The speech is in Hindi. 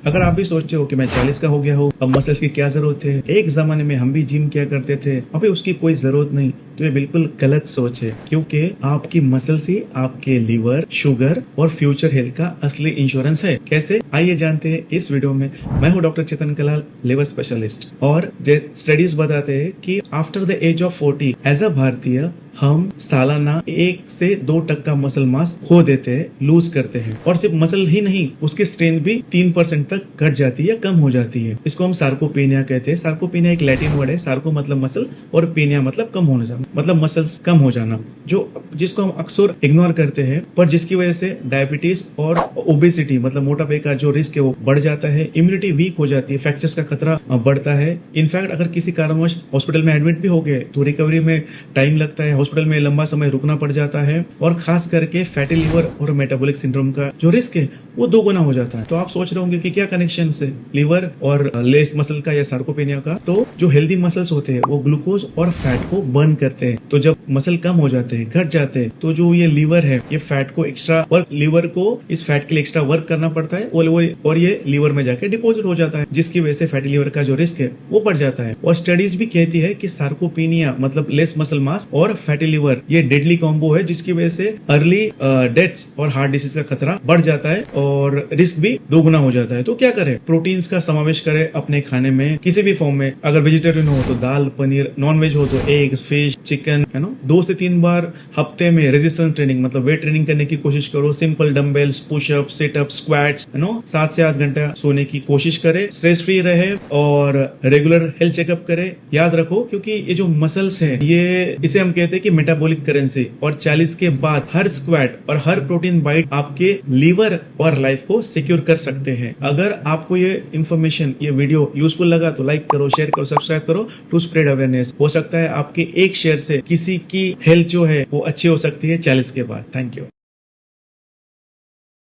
अगर आप भी सोचते हो कि मैं 40 का हो गया हूँ, अब मसल्स की क्या जरूरत है, एक जमाने में हम भी जिम किया करते थे, अभी उसकी कोई जरूरत नहीं, तो ये बिल्कुल गलत सोच है। क्योंकि आपकी मसल्स ही आपके लीवर, शुगर और फ्यूचर हेल्थ का असली इंश्योरेंस है। कैसे, आइए जानते हैं इस वीडियो में। मैं हूँ doctor Chetan Kalal, liver specialist. और स्टडीज बताते हैं कि after the age of 40 as a भारतीय हम सालाना 1 से 2% का मसल मास खो देते हैं, लूज करते हैं। और सिर्फ मसल ही नहीं, उसकी स्ट्रेंथ भी 3% तक घट जाती है, कम हो जाती है। इसको हम सार्कोपेनिया कहते हैं। सार्कोपेनिया एक लैटिन वर्ड है। सार्को मतलब मसल और पेनिया मतलब कम होना जाना, मतलब मसल्स कम हो जाना, जिसको हम अक्सर इग्नोर करते हैं, पर जिसकी वजह से डायबिटीज और ओबेसिटी मतलब मोटापे का जो रिस्क है वो बढ़ जाता है। इम्यूनिटी वीक हो जाती है, फ्रैक्चर्स का खतरा बढ़ता है। इनफैक्ट अगर किसी कारणवश हॉस्पिटल में एडमिट भी हो गए तो रिकवरी में टाइम लगता है, हॉस्पिटल में लंबा समय रुकना पड़ जाता है। और खास करके फैटी लिवर और मेटाबॉलिक सिंड्रोम का जो रिस्क है वो 2 गुना हो जाता है। तो आप सोच रहे होंगे कि क्या कनेक्शन है लीवर और लेस मसल का या सार्कोपेनिया का। तो जो हेल्दी मसल्स होते हैं वो ग्लूकोज और फैट को बर्न करते हैं। तो जब मसल कम हो जाते हैं, घट जाते हैं, तो जो ये लीवर है ये फैट को एक्स्ट्रा वर्क, लीवर को इस फैट के लिए एक्स्ट्रा वर्क करना पड़ता है और ये लीवर में जाके डिपोजिट हो जाता है, जिसकी वजह से फैटी लिवर का जो रिस्क है वो बढ़ जाता है। और स्टडीज भी कहती है कि सार्कोपेनिया मतलब लेस मसल मास और फैटी लिवर ये डेडली कॉम्बो है, जिसकी वजह से अर्ली डेथ्स और हार्ट डिसीज का खतरा बढ़ जाता है और रिस्क भी 2 गुना हो जाता है। तो क्या करें, प्रोटीन्स का समावेश करें अपने खाने में किसी भी फॉर्म में। अगर वेजिटेरियन हो तो दाल, पनीर, नॉन वेज हो तो एग, फिश, चिकन, 2 से 3 बार हफ्ते में रेजिस्टेंस ट्रेनिंग मतलब वेट ट्रेनिंग करने की कोशिश करो। Simple dumbbells, push up, sit up, squats, 7 से 8 घंटा सोने की कोशिश करें, स्ट्रेस फ्री रहे और रेगुलर हेल्थ चेकअप करें। याद रखो, क्योंकि ये जो मसल्स है ये इसे हम कहते हैं कि मेटाबॉलिक करेंसी, और 40 के बाद हर स्क्वाट और हर प्रोटीन बाइट आपके लीवर और लाइफ को सिक्योर कर सकते हैं। अगर आपको ये इन्फॉर्मेशन, ये वीडियो यूजफुल लगा तो लाइक करो, शेयर करो, सब्सक्राइब करो टू स्प्रेड अवेयरनेस। हो सकता है आपके एक शेयर से किसी की हेल्थ जो है वो अच्छी हो सकती है 40 के बाद। Thank you.